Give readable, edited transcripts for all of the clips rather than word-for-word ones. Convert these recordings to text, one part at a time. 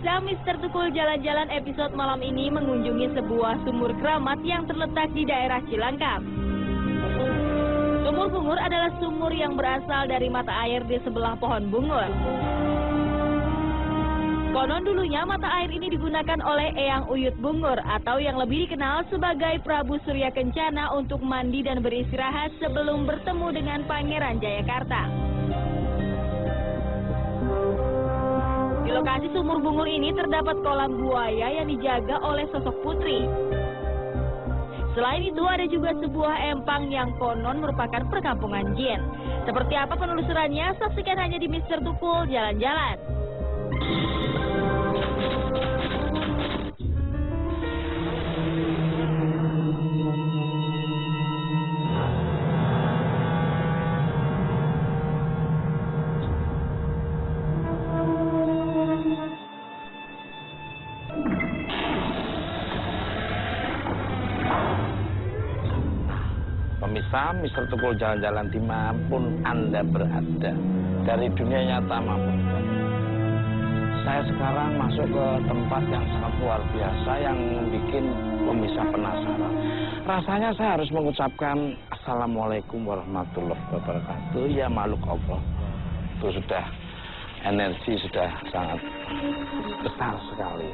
pemirsa, Mister Tukul Jalan-Jalan episode malam ini mengunjungi sebuah sumur keramat yang terletak di daerah Cilangkap. Sumur bungur adalah sumur yang berasal dari mata air di sebelah pohon bungur. Konon dulunya mata air ini digunakan oleh Eyang Uyut Bungur atau yang lebih dikenal sebagai Prabu Surya Kencana untuk mandi dan beristirahat sebelum bertemu dengan Pangeran Jayakarta. Di lokasi sumur bungur ini terdapat kolam buaya yang dijaga oleh sosok putri. Selain itu ada juga sebuah empang yang konon merupakan perkampungan jin. Seperti apa penelusurannya? Saksikan hanya di Mister Tukul Jalan-Jalan. Pemirsa, Mister Tukul Jalan-Jalan dimanapun Anda berada, dari dunia nyata maupun saya sekarang masuk ke tempat yang sangat luar biasa yang bikin pemirsa penasaran. Rasanya saya harus mengucapkan Assalamualaikum warahmatullahi wabarakatuh. Ya makhluk Allah, itu sudah energi sudah sangat besar sekali.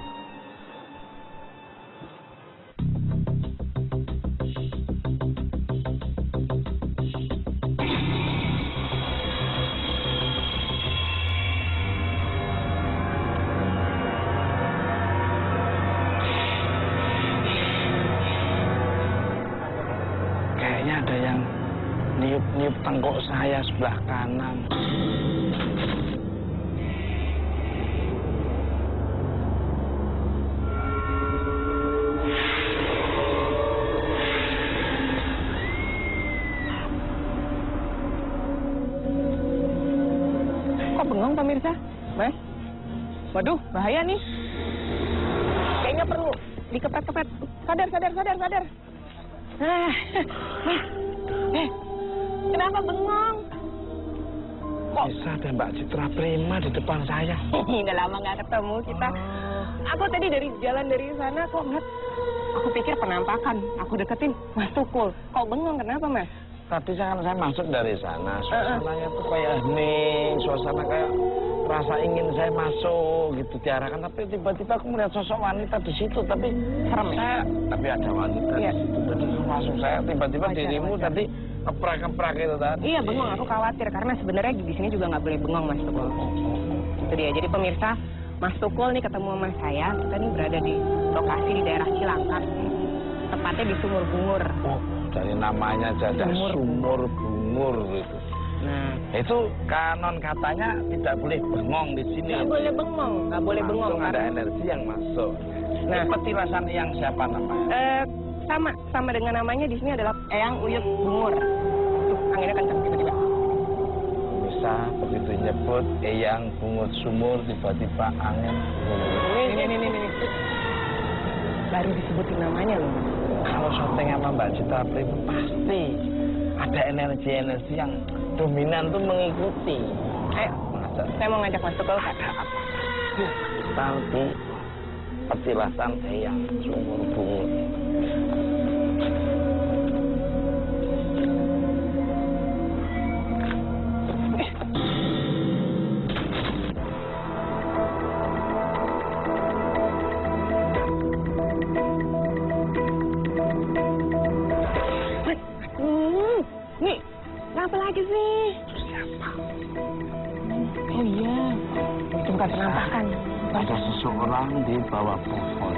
Ada yang niup-niup tengkuk saya sebelah kanan. Kok bengong pemirsa? Mas? Waduh, bahaya nih. Kayaknya perlu dikepet-kepet. Sadar. Kenapa bengong? Kok bisa ada Mbak Citra Prima di depan saya? Udah lama nggak ketemu kita. Aku tadi dari jalan dari sana kok ngeliat. Aku pikir penampakan. Aku deketin Mas Tukul. Kok bengong? Kenapa Mas? Tadi saya masuk dari sana. Suasananya tuh kayak hening. Suasana kayak rasa ingin saya masuk gitu diarahkan. Tapi tiba-tiba aku melihat sosok wanita di situ. Tapi serem ya? Tapi ada wanita di situ. Tadi masuk saya tiba-tiba dirimu tadi keprak-keprak itu tadi. Iya bengong. Aku khawatir karena sebenarnya di sini juga nggak boleh bengong Mas Tukul. Itu dia. Jadi pemirsa, Mas Tukul nih ketemu sama saya. Kita nih berada di lokasi di daerah Cilangkap. Tepatnya di Sumur Bungur. Oh, dari namanya aja ada Sumur Bungur gitu. Nah, itu kanon katanya tidak boleh bengong di sini. Nggak boleh bengong. Langsung ada energi yang masuk. Nah, petilasan Eyang siapa namanya? Sama dengan namanya di sini adalah Eyang Uyut Bungur. Tuh, anginnya kencang tiba-tiba. Bisa begitu nyebut Eyang Bungut Sumur tiba-tiba angin. Ini. Baru disebutin namanya loh. Kalau syuting sama Mbak Citra Prima pasti ada energi-energi yang dominan tuh mengikuti. Ayo, saya mau ngajak Mas Tukul Kak. Kita di petilasan Eyang Sumur Bungur. Nih, kenapa lagi sih? Siapa? Oh iya, itu bukan penampakan. Ada seseorang di bawah pohon.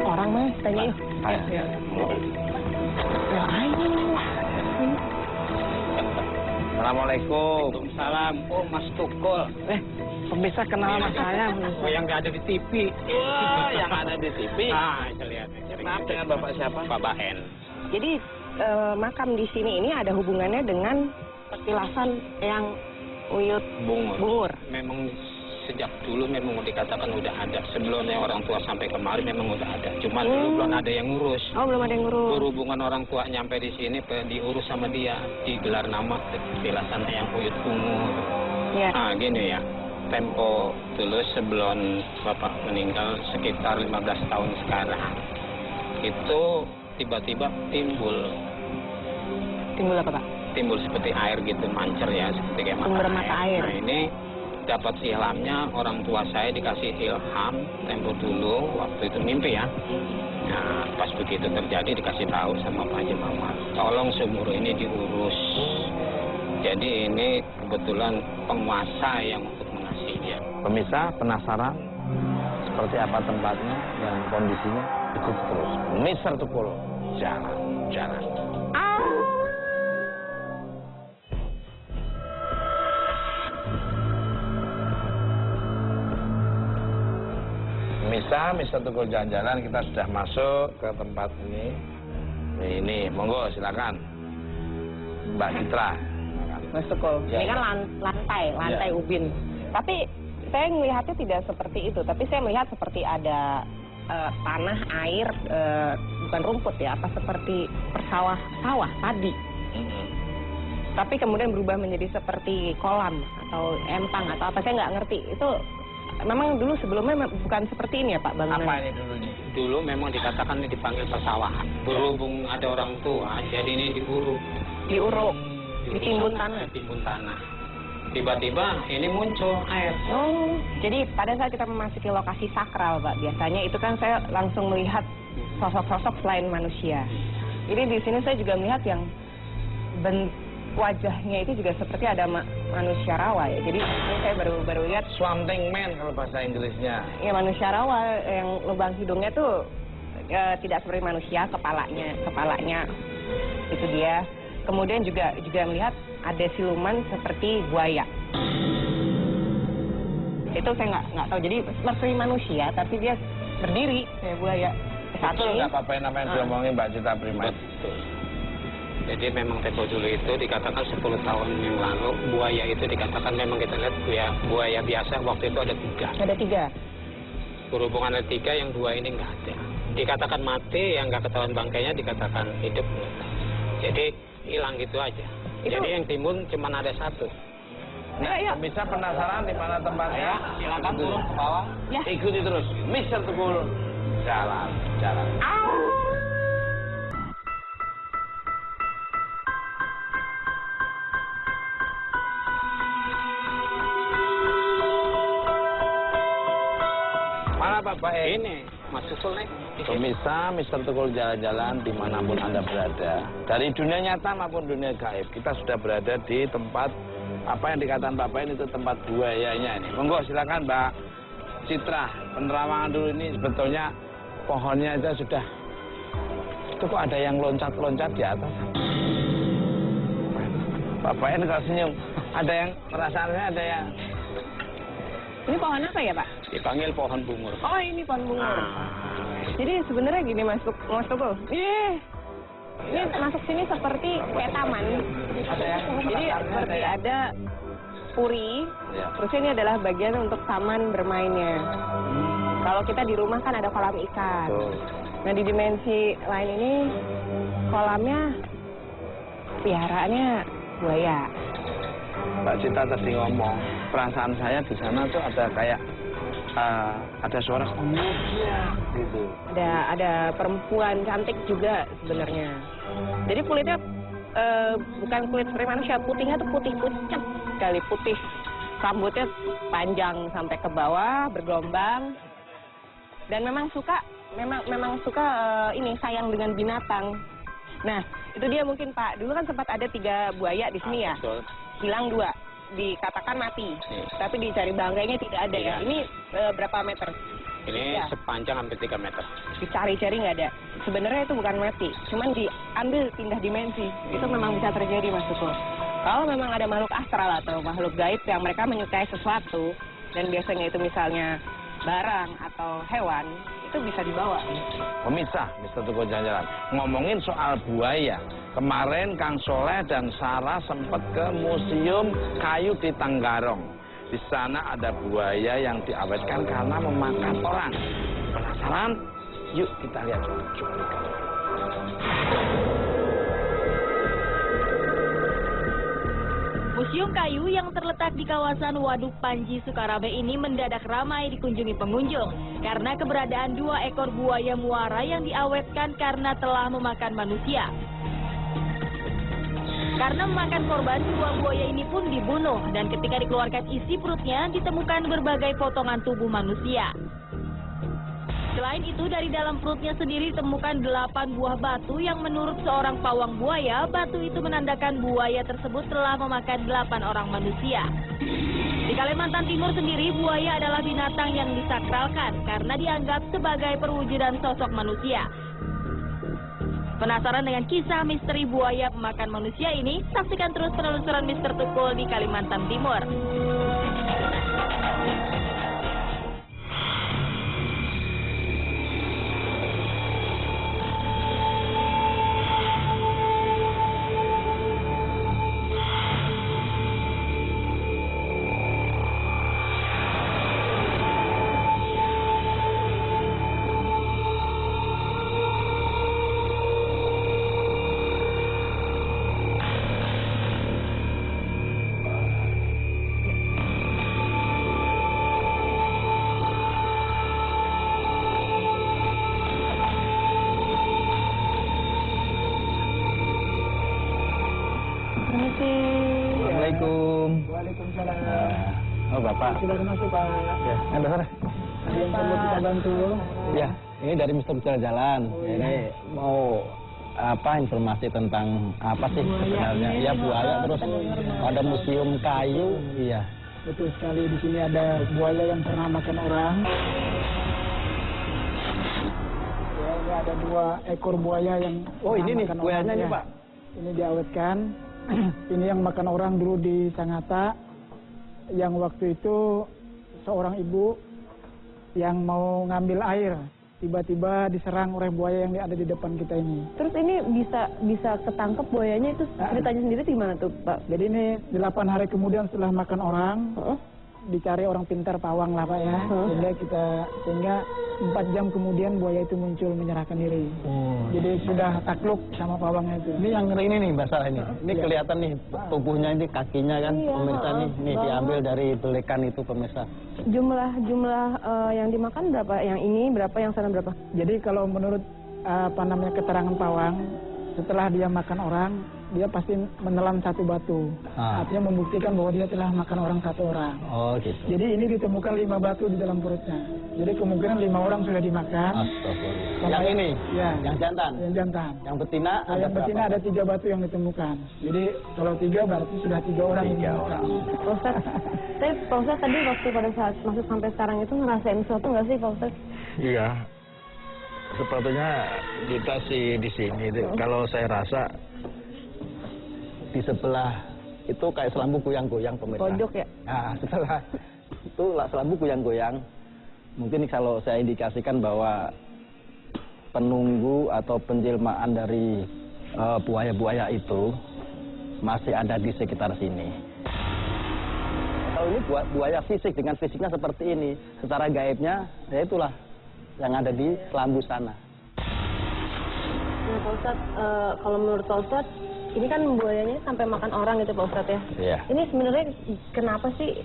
Orang Mas, tanya yuk. Ayo. Ya, ayo. Assalamualaikum. Waalaikumsalam. Oh, Mas Tukul. Pemirsa kenal sama saya. Oh, yang nggak ada di TV. Wah, yang ada di TV. Ah, saya lihat. Maaf, dengan Bapak siapa? Pak Bahen. Jadi makam di sini ini ada hubungannya dengan petilasan Eyang Uyut Bungur. Memang sejak dulu memang dikatakan udah ada. Sebelumnya orang tua sampai kemarin memang udah ada. Cuma dulu belum ada yang ngurus. Oh, belum ada yang ngurus. Berhubungan orang tua nyampe di sini diurus sama dia. Digelar nama petilasan Eyang Uyut Bungur. Iya. Ah, gini ya. tempo dulu sebelum Bapak meninggal sekitar 15 tahun sekarang, itu tiba-tiba timbul Timbul apa, Pak? timbul seperti air gitu, mancer ya, seperti kayak Sumber mata air. Nah ini dapat ilhamnya orang tua saya, dikasih ilham tempo dulu waktu itu mimpi ya. Nah pas begitu terjadi dikasih tahu sama Pak Haji Muhammad, tolong sumur ini diurus. Jadi ini kebetulan penguasa yang untuk mengasihinya. Pemirsa penasaran seperti apa tempatnya dan kondisinya? Ikut terus. Mr. Tukul, jalan-jalan. Mr. Tukul jalan-jalan, kita sudah masuk ke tempat ini. Ini, monggo silakan. Mbak Citra. Mas Tukul, Ya. ini kan lantai Ya. ubin. Tapi saya melihatnya tidak seperti itu, tapi saya melihat seperti ada tanah, air, bukan rumput ya, apa seperti sawah, padi. Tapi kemudian berubah menjadi seperti kolam atau empang atau apa, saya nggak ngerti. Itu memang dulu sebelumnya bukan seperti ini ya Pak bangunan? Apa ini dulunya? Dulu memang dikatakan ini dipanggil pesawahan. Berhubung ada orang tua, jadi ini diuruk. Diuruk, ditimbun tanah. Ditimbun tanah. Tiba-tiba ini muncul air. Oh, jadi pada saat kita memasuki lokasi sakral, Pak, biasanya itu kan saya langsung melihat sosok-sosok selain manusia. Jadi di sini saya juga melihat yang wajahnya itu juga seperti ada manusia rawa ya. Jadi ini saya baru lihat Swamping Man kalau bahasa Inggrisnya. ya manusia rawa yang lubang hidungnya tuh tidak seperti manusia, kepalanya itu dia. Kemudian juga melihat ada siluman seperti buaya. Itu saya nggak tahu. Jadi seperti manusia, tapi dia berdiri kayak buaya. Betul nggak apa-apa yang namanya diomongin Mbak Citra Prima? Betul. Jadi memang tempo dulu itu dikatakan 10 tahun yang lalu, buaya itu dikatakan memang kita lihat buaya biasa, waktu itu ada 3. Ada 3. Berhubung ada 3, yang 2 ini nggak ada. Dikatakan mati, yang nggak ketahuan bangkainya dikatakan hidup. Jadi hilang gitu aja. Jadi yang timbun cuma ada 1. Nah, bisa penasaran di mana tempatnya? Silakan turun ke bawah. Ya. Ikuti terus, Mr. Tukul, jalan-jalan. Mana Bapak Ini Mas Tukul nih. Pemirsa, Mr. Tukul jalan-jalan dimanapun Anda berada. Dari dunia nyata maupun dunia gaib, kita sudah berada di tempat, apa yang dikatakan Bapak ini itu tempat buayanya ini. Monggo silakan Mbak Citra, penerawangan dulu ini sebetulnya pohonnya aja sudah, itu kok ada yang loncat-loncat di atas. Bapak ini kalau senyum, ada yang perasaannya ada yang... Ini pohon apa ya Pak? Dipanggil pohon bungur. Oh ini pohon bungur. Jadi sebenarnya gini Mas Tukul. Ini masuk sini seperti kayak taman. Jadi seperti ada puri. Ya. Terus ini adalah bagian untuk taman bermainnya. Kalau kita di rumah kan ada kolam ikan. Tuh. Nah di dimensi lain ini kolamnya peliharaannya buaya. Mbak Cita tadi ngomong, perasaan saya di sana tuh ada kayak ada suara gitu. Ada perempuan cantik juga sebenarnya. Jadi kulitnya bukan kulit seperti manusia, putihnya tuh putih pucat sekali, putih. Rambutnya panjang sampai ke bawah, bergelombang. Dan memang suka ini sayang dengan binatang. Nah, itu dia mungkin Pak. Dulu kan sempat ada 3 buaya di sini ya. Betul. Hilang 2, dikatakan mati. Tapi dicari bangkainya tidak ada ya. Iya. Ini berapa meter? Ini Ya. sepanjang hampir 3 meter. Dicari-cari nggak ada. Sebenarnya itu bukan mati, cuman diambil pindah dimensi. Itu memang bisa terjadi Mas Tukul. Kalau memang ada makhluk astral atau makhluk gaib yang mereka menyukai sesuatu, dan biasanya itu misalnya barang atau hewan, itu bisa dibawa. Pemirsa, Mr. Tukul jalan-jalan. Ngomongin soal buaya, kemarin Kang Soleh dan Sarah sempat ke Museum Kayu di Tenggarong. Di sana ada buaya yang diawetkan karena memakan orang. Penasaran? Yuk kita lihat. Museum Kayu yang terletak di kawasan Waduk Panji, Sukarame ini mendadak ramai dikunjungi pengunjung karena keberadaan 2 ekor buaya muara yang diawetkan karena telah memakan manusia. Karena memakan korban, 2 buaya ini pun dibunuh dan ketika dikeluarkan isi perutnya ditemukan berbagai potongan tubuh manusia. Selain itu, dari dalam perutnya sendiri ditemukan 8 buah batu yang menurut seorang pawang buaya, batu itu menandakan buaya tersebut telah memakan 8 orang manusia. Di Kalimantan Timur sendiri, buaya adalah binatang yang disakralkan karena dianggap sebagai perwujudan sosok manusia. Penasaran dengan kisah misteri buaya pemakan manusia ini? Saksikan terus penelusuran Mr. Tukul di Kalimantan Timur. Assalamualaikum. Waalaikumsalam. Oh Bapak. Silakan masuk Pak. Ya, sana. Ada yang perlu kita bantu? Ya, ini dari Mr. Jalan. Ini mau apa informasi tentang apa sih sebenarnya? Ya buaya, terus ada museum kayu. Iya. Betul sekali, di sini ada buaya yang pernah makan orang. Ya, ini ada 2 ekor buaya yang Oh ini nih makan buayanya orang, nih ya. Pak. Ini diawetkan. Ini yang makan orang dulu di Sangatta, yang waktu itu seorang ibu yang mau ngambil air, tiba-tiba diserang oleh buaya yang ada di depan kita ini. Terus ini bisa ketangkep buayanya itu ceritanya sendiri gimana tuh Pak? Jadi ini 8 hari kemudian setelah makan orang, dicari orang pintar pawang lah Pak ya, sehingga 4 jam kemudian buaya itu muncul menyerahkan diri. Jadi sudah takluk sama pawangnya itu. Ini yang ini nih masalah ini. Ini kelihatan nih tubuhnya ini, kakinya kan, pemirsa nih diambil dari belekan itu pemirsa. Jumlah yang dimakan berapa? Yang ini berapa? Yang sana berapa? Jadi kalau menurut keterangan pawang, setelah dia makan orang, dia pasti menelan 1 batu. Artinya membuktikan bahwa dia telah makan orang 1 orang. Oh gitu. Jadi ini ditemukan 5 batu di dalam perutnya. Jadi kemungkinan 5 orang sudah dimakan. Astagfirullah. Yang ini? Ya. Yang jantan? Yang jantan. Yang betina ada yang betina berapa? ada 3 batu yang ditemukan. Jadi kalau 3 berarti sudah 3 orang. 3 orang. Pak Ustadz, Pak Ustadz tadi waktu pada saat masuk sampai sekarang itu ngerasain sesuatu nggak sih Pak Ustadz? Iya. Sepatutnya kita sih di sini. Kalau saya rasa di sebelah itu kayak selambu goyang-goyang pemirsa. Pojok ya? Nah, setelah itu selambu goyang-goyang. Mungkin kalau saya indikasikan bahwa penunggu atau penjelmaan dari buaya-buaya itu masih ada di sekitar sini. Kalau ini buaya fisik dengan fisiknya seperti ini, secara gaibnya ya itulah yang ada di selambu sana. Nah Pak Ustadz, kalau menurut Pak Ustadz, ini kan buayanya sampai makan orang gitu Pak Ustadz ya? Iya. Ini sebenarnya kenapa sih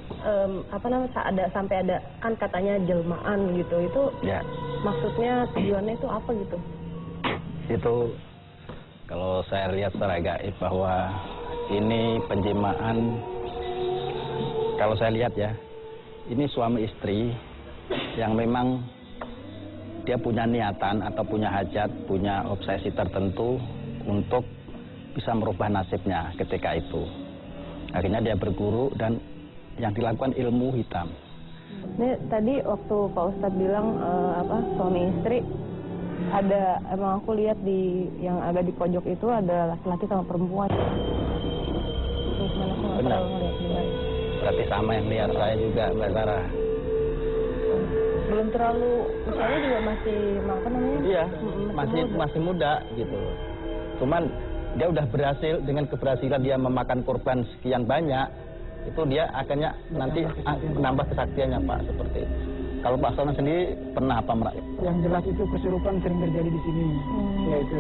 sampai ada kan katanya jelmaan gitu, itu Ya. maksudnya tujuannya itu apa gitu? Itu kalau saya lihat secara gaib bahwa ini penjelmaan, kalau saya lihat ya, ini suami istri yang memang dia punya niatan atau punya hajat, punya obsesi tertentu untuk bisa merubah nasibnya ketika itu. Akhirnya dia berguru dan yang dilakukan ilmu hitam. Ini tadi waktu Pak Ustadz bilang suami istri, ada emang aku lihat di yang ada di pojok itu ada laki-laki sama perempuan. Benar. Berarti sama yang lihat saya juga Mbak Sarah. Belum terlalu, usianya juga masih apa namanya? Iya, masih muda gitu. Cuman dia udah berhasil, dengan keberhasilan dia memakan korban sekian banyak, itu dia akhirnya nanti menambah kesaktiannya Pak, seperti itu. Kalau Pak Sonan sendiri pernah apa Mbak? Yang jelas itu kesurupan sering terjadi di sini. Yaitu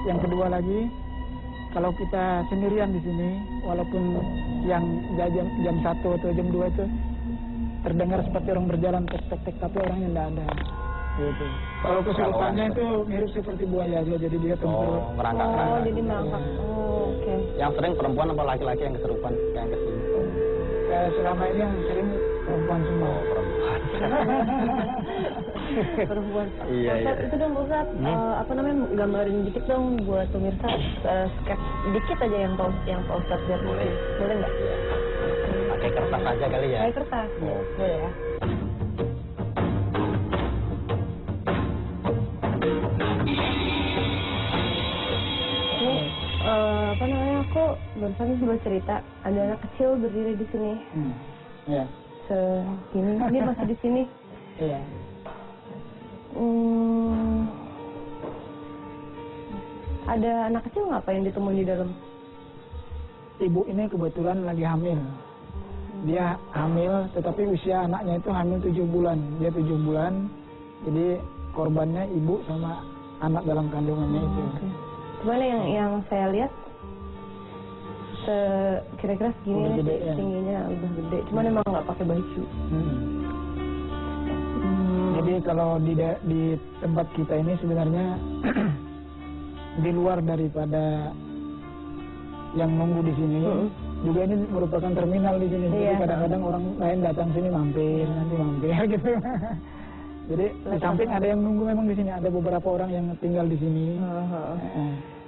yang kedua lagi kalau kita sendirian di sini, walaupun yang jam 1 atau jam 2 itu terdengar seperti orang berjalan tek-tek, tapi orangnya tidak ada. Gitu. Kalau kesurupannya itu mirip seperti buaya aja, jadi dia tempur. Oh, jadi merangkak. Oh, oke. Yang sering perempuan atau laki-laki yang kesurupan yang kesini? Selama ini yang sering perempuan semua. Perempuan. Iya, Ustaz, iya. itu dong Ustaz, apa namanya, gambarin dikit dong buat pemirsa, sketch dikit aja yang Pak Ustaz lihat. Boleh. Boleh nggak? Pakai kertas aja kali ya? Pakai kertas. Boleh ya. Ini apa namanya, aku barusan juga cerita ada anak kecil berdiri di sini. Iya. Segini, dia masih di sini. Iya. Ada anak kecil nggak apa yang ditemuin di dalam? Ibu ini kebetulan lagi hamil. Dia hamil, tetapi usia anaknya itu hamil 7 bulan. Dia 7 bulan, jadi korbannya ibu sama anak dalam kandungannya itu. Cuman yang saya lihat kira-kira segini Udah nih, gede, ya? tingginya udah gede. Cuman emang nggak pakai baju. Jadi kalau di tempat kita ini sebenarnya di luar daripada yang nunggu di sini, juga ini merupakan terminal di sini. Jadi Iya. kadang-kadang orang lain datang sini mampir, nanti mampir gitu. Jadi di samping ada yang nunggu memang di sini, ada beberapa orang yang tinggal di sini.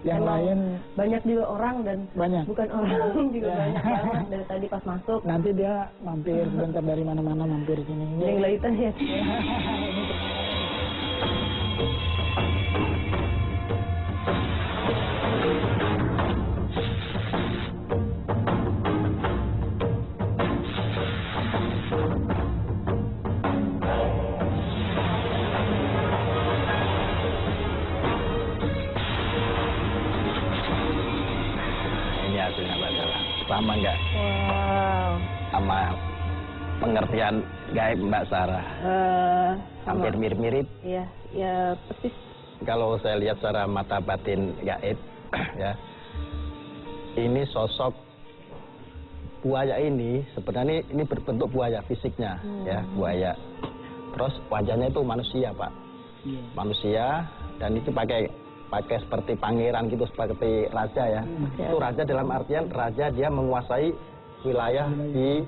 Yang Emang lain banyak juga orang dan banyak. bukan orang juga Ya. banyak banget dari tadi pas masuk. Nanti dia mampir sebentar dari mana-mana mampir di sini. Yang kelihatan ya. Ini hasilnya Mbak Sarah. Sama nggak Wow. sama pengertian gaib Mbak Sarah? Sama. Hampir mirip-mirip. Iya, ya persis. Kalau saya lihat secara mata batin gaib, ya, ini sosok buaya ini sebenarnya ini berbentuk buaya fisiknya, ya, buaya. Terus wajahnya itu manusia, Pak, manusia, dan itu pakai seperti pangeran gitu, seperti raja ya. Itu raja dalam artian raja dia menguasai wilayah di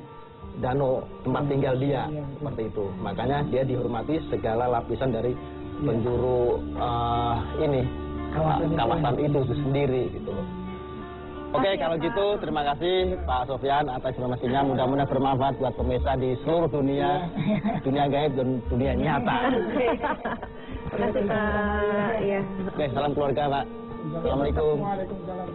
danau tempat tinggal dia, seperti itu. Makanya dia dihormati segala lapisan dari penjuru kawasan itu sendiri gitu loh. Oke, kalau gitu terima kasih Pak Sofyan atas informasinya. Mudah-mudahan bermanfaat buat pemirsa di seluruh dunia, dunia gaib dan dunia nyata. Terima kasih Pak. Iya. Oke, salam keluarga Pak. Assalamualaikum. Waalaikumsalam.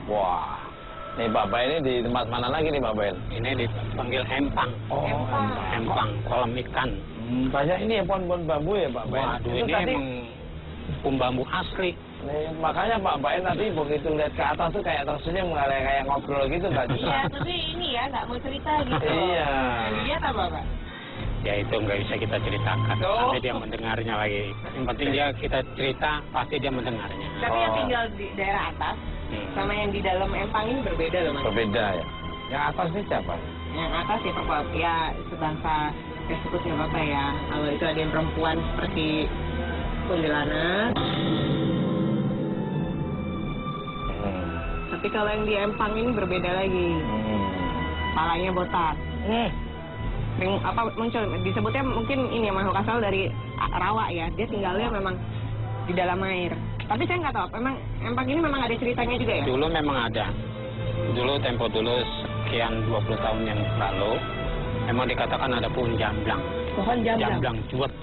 Wah, nih Pak Bay ini di tempat mana lagi nih Pak Bay? Ini dipanggil empang. Oh, Empang, kolam ikan. Banyak ini ya pohon-pohon bambu ya Pak Bay? Waduh, Itu ini tadi, emang bambu asli. nih, makanya Pak Bay tadi begitu lihat ke atas tuh kayak tersenyum, kayak ngobrol gitu Pak. Iya, tapi ini ya nggak mau cerita gitu. Iya. Lihat apa Pak? Ya itu nggak bisa kita ceritakan. Oh. Nanti dia mendengarnya lagi. Yang penting dia kita cerita, pasti dia mendengarnya. Tapi yang tinggal di daerah atas sama yang di dalam empang ini berbeda loh Mas. Berbeda ya. Yang atas ini siapa? Yang atas ya Pak, ya sebangsa tersebut ya Bapak ya. Kalau itu ada yang perempuan seperti kuntilanak. Tapi kalau yang di empang ini berbeda lagi. Kepalanya botak. Muncul disebutnya mungkin ini ya, makhluk asal dari rawa ya. Dia tinggalnya memang di dalam air. Tapi saya nggak tahu, memang empang ini memang ada ceritanya juga ya? Dulu memang ada. Dulu tempo dulu sekian 20 tahun yang lalu, memang dikatakan ada pohon jamblang. Pohon jamblang. Jamblang juwet.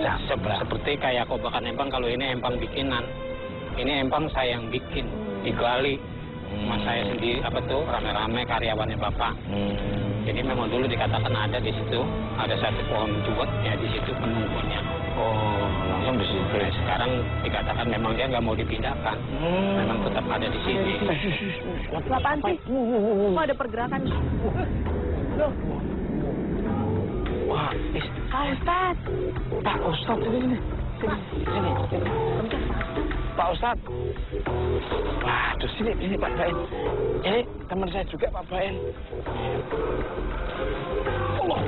Ya, seperti kayak kobakan empang, kalau ini empang bikinan. Ini empang saya yang bikin, digali. Mas saya sendiri, rame-rame karyawannya Bapak. Jadi memang dulu dikatakan ada di situ, ada satu pohon juwet, ya di situ penunggunya. Oh, langsung di situ. Nah, sekarang dikatakan memang dia nggak mau dipindahkan, memang tetap ada di sini. Apaan sih? Kok ada pergerakan? Loh, Wah, Pak Ustadz. Pak Ustadz ini. Sini. Pak Ustadz. Waduh, sini Pak Bain. Ini teman saya juga Pak Bain. Allah.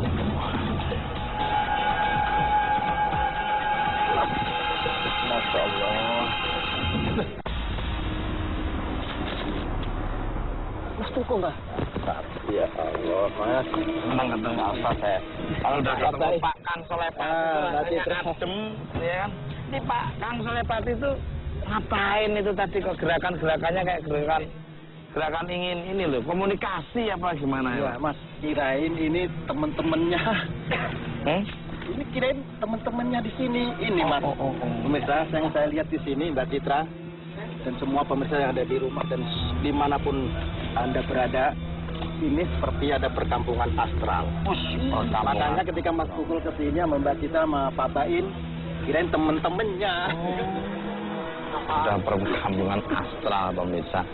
Masya Allah. Mas Tuku nggak? Ya Allah, Mas. Senang ketemu Pak saya. Kalau udah ketemu Pak Kang Solepat itu rasanya adem, ya kan? Ini Pak Kang Solepat itu ngapain itu tadi kok gerakan-gerakannya kayak gerakan ingin ini loh, komunikasi apa gimana ya? Mas, kirain ini teman-temannya. Ini kirain teman-temannya di sini. Ini Mas. Pemirsa, yang saya lihat di sini Mbak Citra dan semua pemirsa yang ada di rumah dan dimanapun Anda berada, ini seperti ada perkampungan astral. Makanya ketika Mas Pukul ke sini sama Mbak Citra sama Pak Bain, kirain teman-temannya. Ada perkampungan astral pemirsa.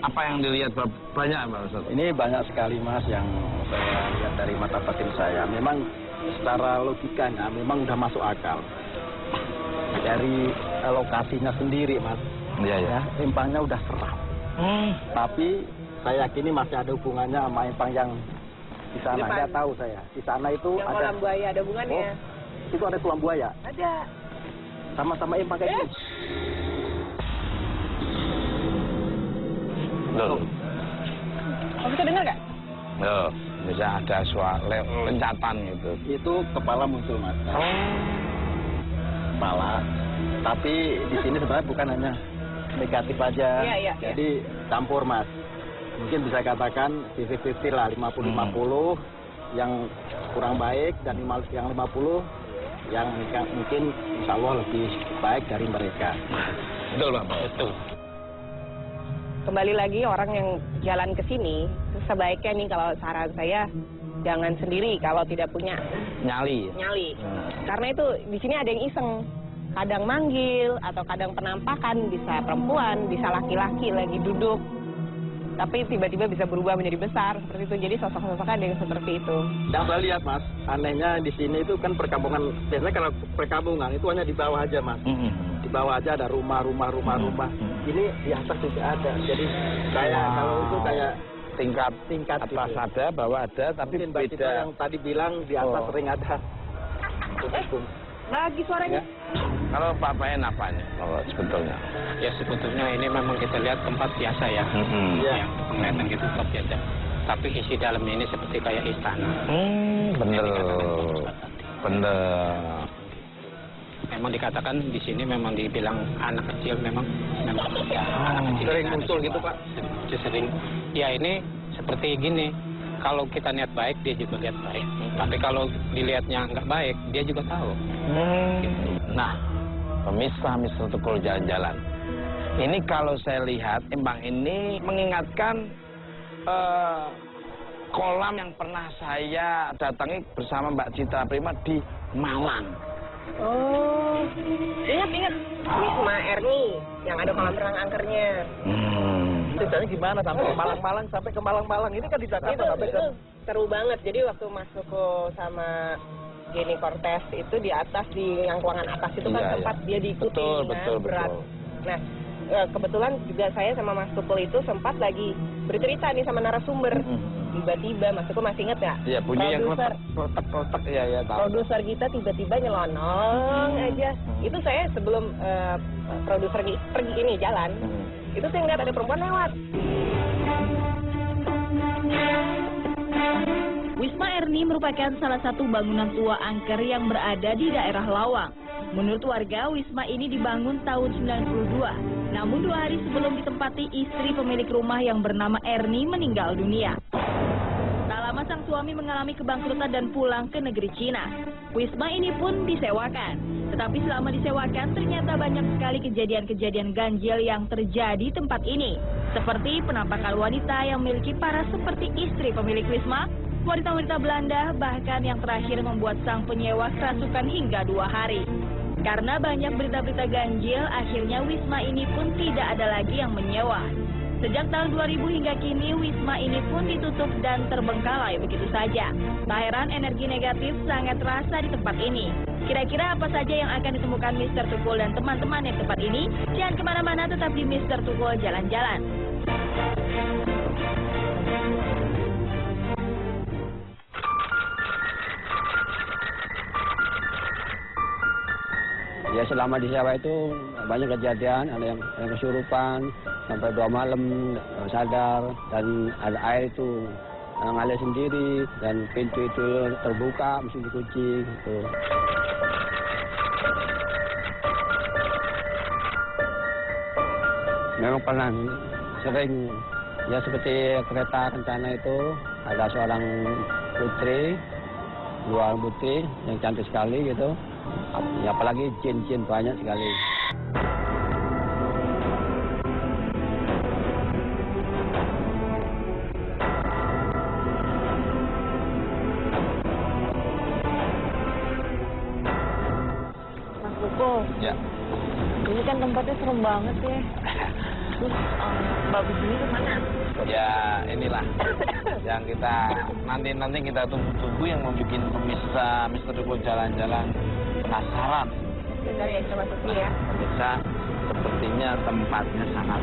Apa yang dilihat banyak Pak Ustaz? Ini banyak sekali Mas yang saya lihat dari mata batin saya. Memang secara logikanya memang udah masuk akal. Dari lokasinya sendiri Mas. Iya. Empangnya udah seram. Tapi saya yakini masih ada hubungannya sama empang yang di sana. Nggak tahu saya. Di sana itu Yang ada kolam buaya ada hubungannya? Itu ada kolam buaya. Ada. Sama-sama empang kayak gini. Loh. Kamu bisa dengar nggak? Loh, bisa ada suara lencatan gitu. Itu kepala muncul Mas. Kepala. Tapi di sini sebenarnya bukan hanya negatif aja. Iya. Jadi campur Mas. Mungkin bisa katakan 50-50 lah, 50-50 yang kurang baik dan yang 50 yang mungkin insya Allah lebih baik dari mereka. Betul Pak. Betul. Kembali lagi orang yang jalan ke sini, sebaiknya nih kalau saran saya jangan sendiri kalau tidak punya Nyali. Karena itu di sini ada yang iseng. Kadang manggil atau kadang penampakan, bisa perempuan, bisa laki-laki lagi duduk. Tapi tiba-tiba bisa berubah menjadi besar seperti itu. Jadi sosok-sosoknya ada yang seperti itu. Yang saya lihat Mas, anehnya di sini itu kan perkampungan. Biasanya kalau perkampungan itu hanya di bawah aja Mas. Di bawah aja ada rumah. Ini di atas juga ada. Jadi kayak kalau itu kayak tingkat atas gitu. ada, bawah ada, tapi Mungkin Mbak Citra beda. yang tadi bilang di atas sering ada. Lagi suaranya. Kalau Pak Bain apanya? Oh, sebetulnya. Ya sebetulnya ini memang kita lihat tempat biasa ya, yang penglihatan gitu tempat biasa. Tapi isi dalamnya ini seperti kayak istana. Bener. Memang dikatakan di sini memang dibilang anak kecil memang ya, anak kecil Sering muncul gitu Pak? Sering. Ya ini seperti gini. Kalau kita niat baik, dia juga lihat baik. Tapi kalau dilihatnya nggak baik, dia juga tahu. Nah, pemirsa Tukul jalan-jalan. Ini kalau saya lihat, empang ini mengingatkan kolam yang pernah saya datangi bersama Mbak Citra Prima di Malang. Oh, ingat Wisma Erni yang ada kolam renang angkernya. Ceritanya gimana sampai ke Malang-Malang, sampai ke Malang-Malang ini kan di Jakarta sampai ke... Itu seru banget. Jadi waktu masuk sama Jenny Cortez itu di atas, di yang ruangan atas itu kan tempat dia diikuti berat. Nah, kebetulan juga saya sama Mas Tukul itu sempat lagi bercerita nih sama narasumber. Tiba-tiba Mas Tukul masih inget nggak? Iya, bunyi yang klotek-klotek ya tahu. Produser kita tiba-tiba nyelonong aja. Itu saya sebelum produser pergi ini jalan. Itu saya ngeliat ada perempuan lewat. Wisma Erni merupakan salah satu bangunan tua angker yang berada di daerah Lawang. Menurut warga, wisma ini dibangun tahun 92. Namun 2 hari sebelum ditempati, istri pemilik rumah yang bernama Erni meninggal dunia. Tak lama sang suami mengalami kebangkrutan dan pulang ke negeri Cina. Wisma ini pun disewakan. Tetapi selama disewakan, ternyata banyak sekali kejadian-kejadian ganjil yang terjadi di tempat ini. Seperti penampakan wanita yang memiliki paras seperti istri pemilik wisma, wanita-wanita Belanda, bahkan yang terakhir membuat sang penyewa kerasukan hingga 2 hari. Karena banyak berita-berita ganjil, akhirnya wisma ini pun tidak ada lagi yang menyewa. Sejak tahun 2000 hingga kini, wisma ini pun ditutup dan terbengkalai begitu saja. Tak heran energi negatif sangat terasa di tempat ini. Kira-kira apa saja yang akan ditemukan Mr. Tukul dan teman-teman di tempat ini? Jangan kemana-mana, tetap di Mr. Tukul Jalan-Jalan. Ya selama di Jawa itu banyak kejadian, ada yang kesurupan sampai 2 malam sadar, dan ada air itu ngalir sendiri dan pintu itu terbuka mesti dikunci gitu. Memang pernah sering ya seperti kereta kencana itu ada seorang putri, 2 putri yang cantik sekali gitu. Ya, apalagi jin-jin banyak sekali. Mas Tukul, Ya. ini kan tempatnya serem banget ya. Terus Mbak Bujuni kemana? Ya inilah yang kita nanti kita tunggu-tunggu yang membuat pemirsa Mr. Tukul Jalan-Jalan penasaran. Bentar ya, coba sepi ya. Pemirsa, sepertinya tempatnya sangat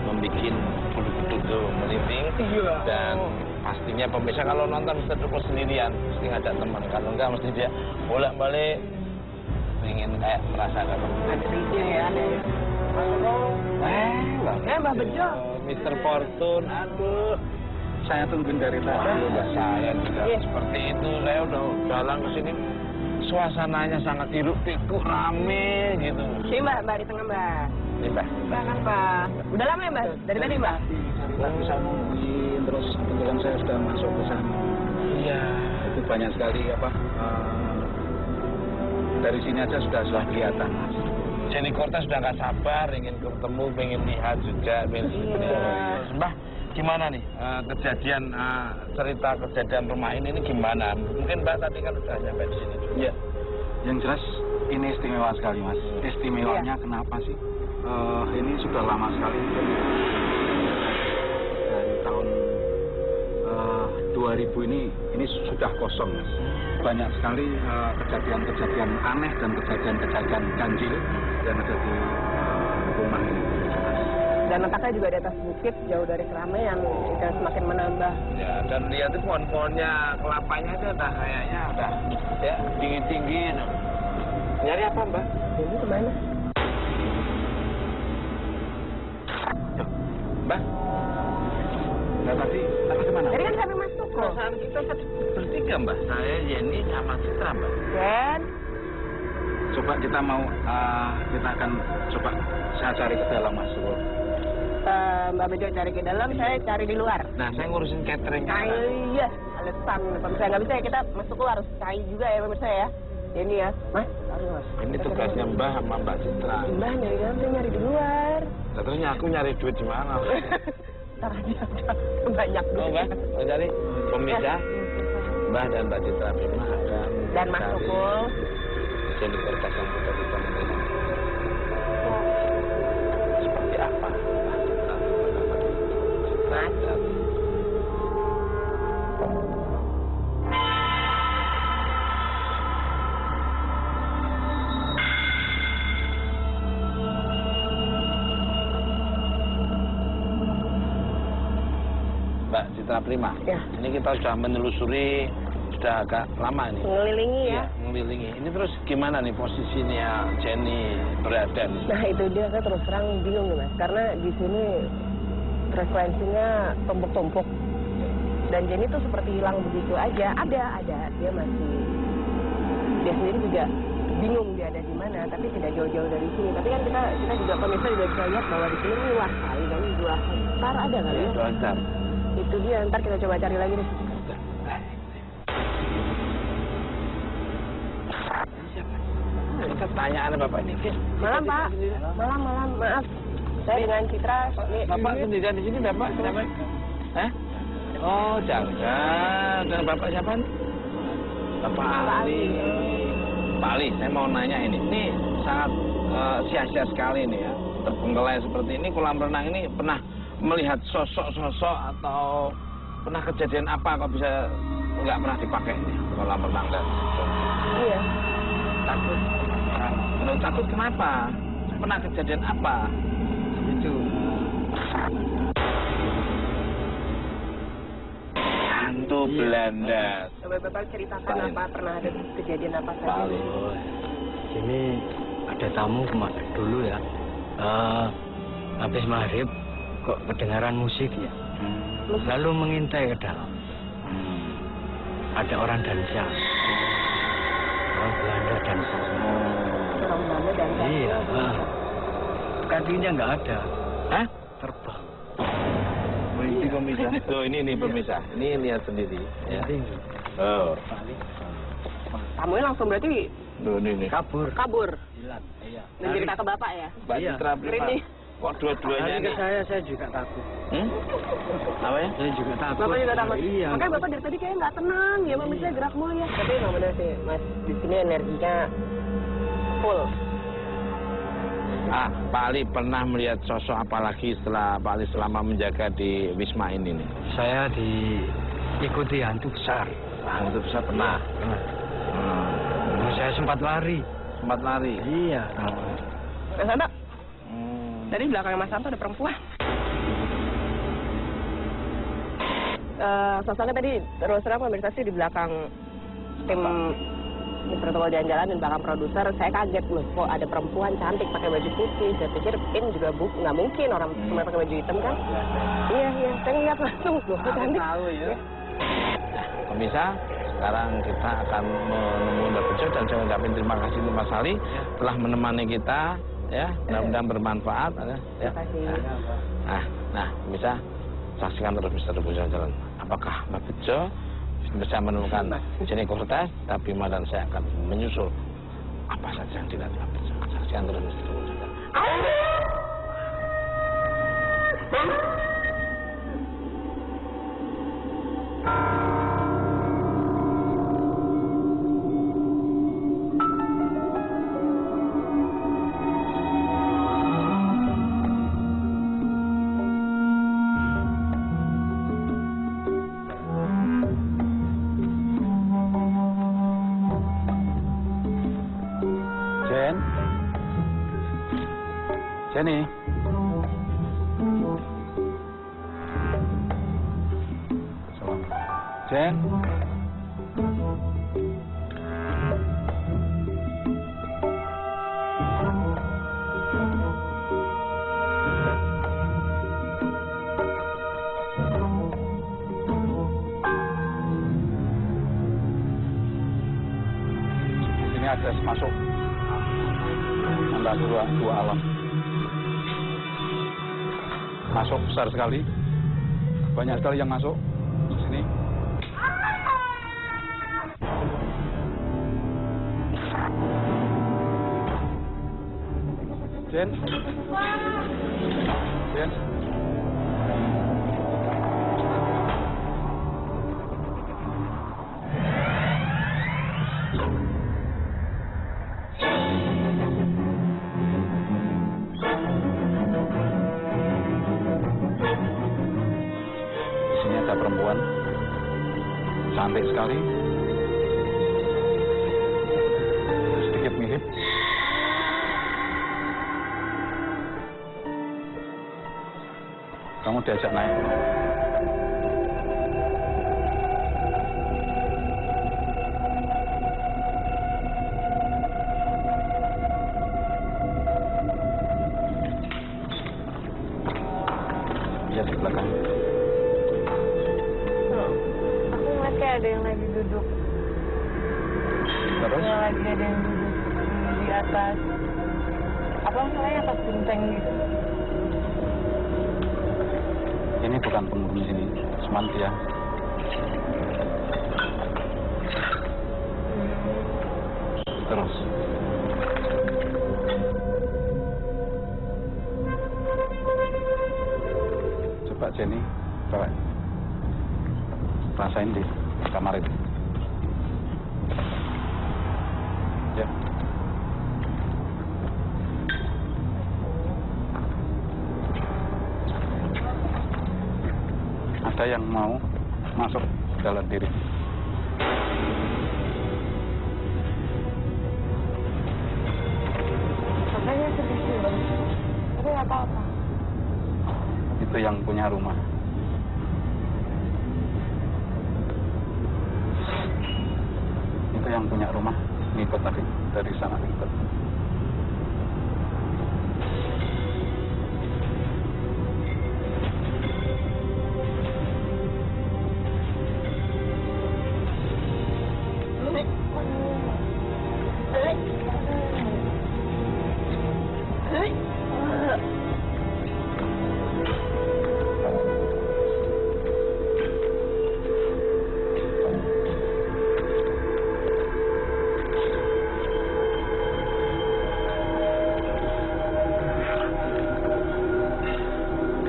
membuat bulu-bulu merinding. Dan pastinya pemirsa kalau nonton Mr. Tukul sendirian mesti ngajak teman, kalau enggak mesti dia bolak-balik ingin kayak merasakan. Ada video ya, ada ya. Mbak Bejo. Mr. Fortune, aduh. Saya tungguin dari tadi. Wah, saya juga seperti itu. Saya udah jalan ke sini, suasananya sangat hiruk-pikuk, rame gitu. Sini Mbak di tengah Mbak. Ini Mbak. Mbak kan Mbak. Udah lama ya Mbak? Dari tadi Mbak? Tadi saya nungguin, terus kebetulan saya sudah masuk ke sana. Iya. Itu banyak sekali dari sini aja sudah kelihatan. Jenny Cortez sudah nggak sabar, ingin ketemu, pengen lihat juga. Mbak, gimana nih kejadian cerita kejadian rumah ini gimana? Mungkin Mbak tadi kan sudah sampai di sini. Iya. Yang jelas ini istimewa sekali Mas. Istimewanya kenapa sih? Ini sudah lama sekali. Dari tahun 2000 ini sudah kosong Mas. Banyak sekali kejadian-kejadian aneh dan kejadian-kejadian ganjil yang ada di rumah ini. Dan letaknya juga di atas bukit, jauh dari keramaian, dan semakin menambah. Ya, dan lihat tuh pohon-pohonnya kelapanya itu udah kayaknya udah ya tinggi-tinggi. Nyari apa Mbak? Ini kemana? Tuh, Mbak. Nah tadi kemana? Tadi kan sampai Mas Tukul. Perasaan kita bertiga Mbak, saya, Yeni, sama Citra Mbak. Dan Coba kita akan coba saya cari ke dalam Mas. Mbak Bejo cari ke dalam, saya cari di luar. Nah, saya ngurusin catering. Iya, alasan pemirsa nggak bisa ya, kita Mas Tukul harus cari juga ya pemirsa ya. Ini ya, Mas. Mas. Ini tugasnya Mbak sama Mbak Citra. Mbak nyari dalam, saya nyari di luar. Nah, terusnya aku nyari duit di mana? Ntar aja, banyak duit. Oh, Mbak, mau cari pemirsa Mbak dan Mbak Citra Prima dan Mas Tukul. Jadi kertas yang kita menerima. Seperti apa? Mas. Mbak Citra Prima, Ya. Ini kita sudah menelusuri, sudah agak lama nih. Mengelilingi ya. Mengelilingi. Ini terus gimana nih posisinya Jenny berada? Nah itu dia, saya terus terang bingung nih Mas. Karena di sini frekuensinya tumpuk-tumpuk. Dan Jenny tuh seperti hilang begitu aja. Ada. Dia masih, dia sendiri juga bingung dia ada di mana. Tapi tidak jauh-jauh dari sini. Tapi kan kita juga pemirsa juga bisa lihat bahwa di sini luas sekali. Dan 2 hektar ada kali ya. 2 hektar. Itu dia, ntar kita coba cari lagi deh. Kita tanya ada Bapak ini. Malam Pak, malam, maaf. Saya dengan Citra. Bapak sendirian di sini Bapak siapa? Hah? Oh, jangan. Dan Bapak siapa nih? Bapak Ali. Pak Ali, saya mau nanya ini sangat sia-sia sekali ini ya. Terbengkalai seperti ini, kolam renang ini pernah melihat sosok-sosok atau pernah kejadian apa kok bisa nggak pernah dipakai ini kolam renang dan Iya. takut. Nah, takut kenapa? Pernah kejadian apa? Itu. Hantu Belanda. Coba Bapak ceritakan Paling. apa, pernah ada kejadian apa saja? Paling. Sini ada tamu dulu ya. Habis maghrib kok kedengaran musik ya. Lalu mengintai ke dalam. Ada orang dansa. Orang Belanda dansa. Orang Belanda dan Iya. Kakinya nggak ada. Hah? Terbang. Oh, ini pemisah. Tuh, ini pemisah. Ini lihat sendiri. Ya. Tinggi. Oh. tamunya langsung berarti Tuh, ini. Kabur. kabur. Hilang. Iya. Mencerita ke Bapak ya? Mbak Iya. Citra Prima. Ini. Kok dua-duanya Hari ke nih? saya juga takut. Apa ya? Saya juga takut. Bapak juga takut? Iya. Makanya Bapak dari tadi kayak nggak tenang ya, Bapak misalnya gerak mulu ya. Tapi emang bener sih, Mas, di sini energinya full. Pak Ali pernah melihat sosok apa lagi setelah Pak Ali selama menjaga di Wisma ini nih? Saya diikuti hantu besar. Hantu besar pernah. Saya sempat lari. Sempat lari. Iya. Mas Santo, tadi di belakang Mas Santo ada perempuan. Sosoknya tadi terus terang pemirsa sih di belakang tim protokol jalan-jalan dan belakang produser, saya kaget loh, kok ada perempuan cantik pakai baju putih. Saya pikir ini juga nggak mungkin orang cuma pakai baju hitam kan? Iya, saya ngeliat langsung loh, kok cantik. Tahu ya. Pemirsa, sekarang kita akan menemui Mbak Bejo dan saya ucapin terima kasih untuk Mas Ali telah menemani kita ya, mudah-mudahan bermanfaat ya. Terima kasih. Nah, pemirsa, saksikan terus Misteri Jalan-Jalan. Apakah Mbak Bejo bisa menemukan Jenny Cortez, tapi Bima dan saya akan menyusul apa saja yang dilihat Mbak Bejo. Saksikan terus Misteri Jalan-Jalan. Jenny. Jen. Ini akses masuk antara dua alam. Masuk besar sekali, banyak sekali yang masuk di sini. Jen, Jen. Perempuan cantik sekali, sedikit mirip. Kamu diajak naik. Lihat di belakang. Ada yang lagi duduk. Terus? Lagi ada yang duduk di atas. Apa masalahnya atas genteng gitu? Ini bukan penghuni sini, cuman dia. Terus. Coba Jenny, coba rasain di kamar itu. Ya. ada yang mau masuk jalan diri. Makanya sedih sih, Bang. Tapi nggak apa-apa. Itu yang punya rumah. Itu yang punya rumah ngikut tadi dari sana ngikut.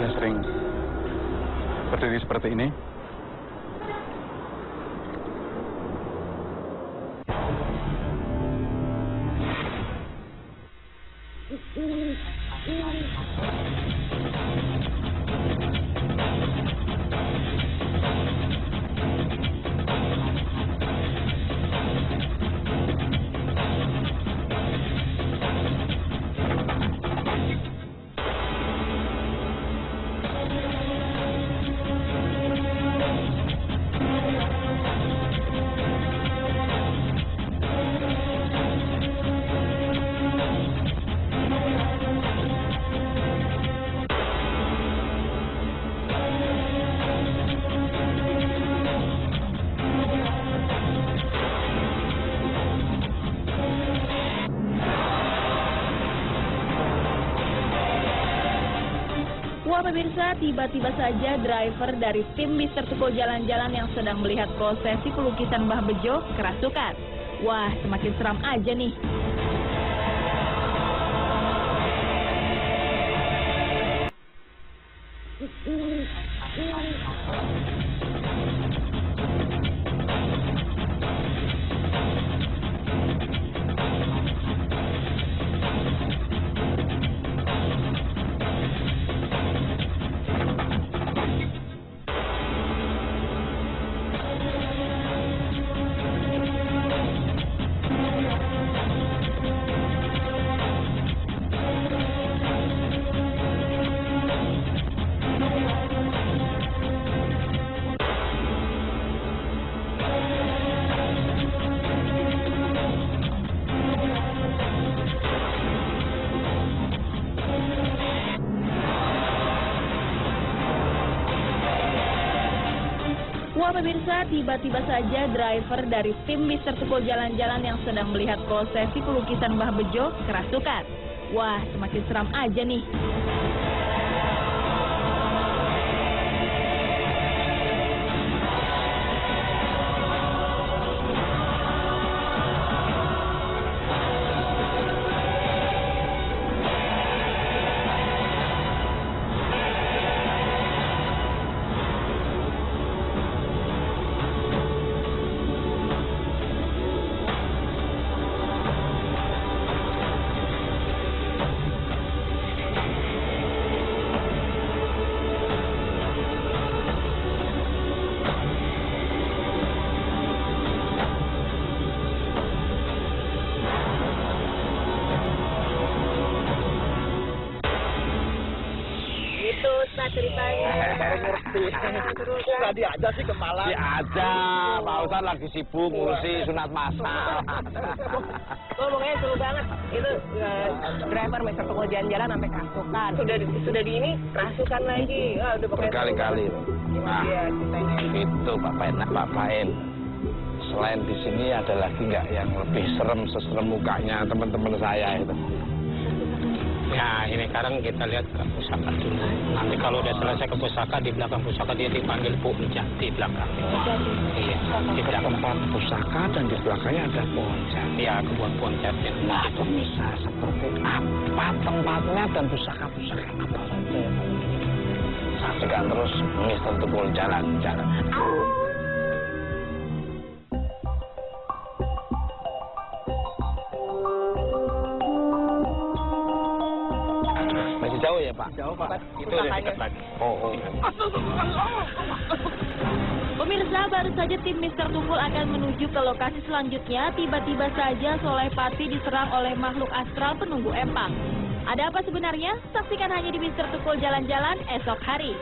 Dia sering berdiri seperti ini. Wah pemirsa, tiba-tiba saja driver dari tim Mister Tukul Jalan-Jalan yang sedang melihat prosesi pelukisan Mbah Bejo kerasukan. Wah, semakin seram aja nih. Wah pemirsa, tiba-tiba saja driver dari tim Mister Tukul Jalan-Jalan yang sedang melihat prosesi pelukisan Mbah Bejo kerasukan. Wah, semakin seram aja nih. ceritanya. Baru ngerti. Kok nggak diajak sih ke Malang? Diajak, Pak Ustadz lagi sibuk ngurusi sunat masal. Oh, pokoknya seru banget. Itu driver Mister Tukul Jalan-Jalan sampai kerasukan. Sudah di ini kerasukan lagi. Oh, udah pokoknya Berkali-kali. Nah, iya, ceritanya. itu Pak Pain. Selain di sini ada lagi nggak yang lebih serem seserem mukanya teman-teman saya itu? Ya, ini sekarang kita lihat ke pusaka dulu. Nanti kalau udah selesai ke pusaka, di belakang pusaka dia dipanggil puncak di belakang. Iya, di belakang tempat pusaka dan di belakangnya ada pohon jati. Iya, kebun pohon jati. Nah, itu bisa seperti apa tempatnya dan pusaka-pusaka apa saja? Saksikan terus Mister Tukul Jalan-Jalan. Jauh ya Pak? Jauh Pak. Itu udah dekat lagi. Oh. Pemirsa, baru saja tim Mister Tukul akan menuju ke lokasi selanjutnya. Tiba-tiba saja Soleh Pati diserang oleh makhluk astral penunggu empang. Ada apa sebenarnya? Saksikan hanya di Mister Tukul Jalan-Jalan esok hari.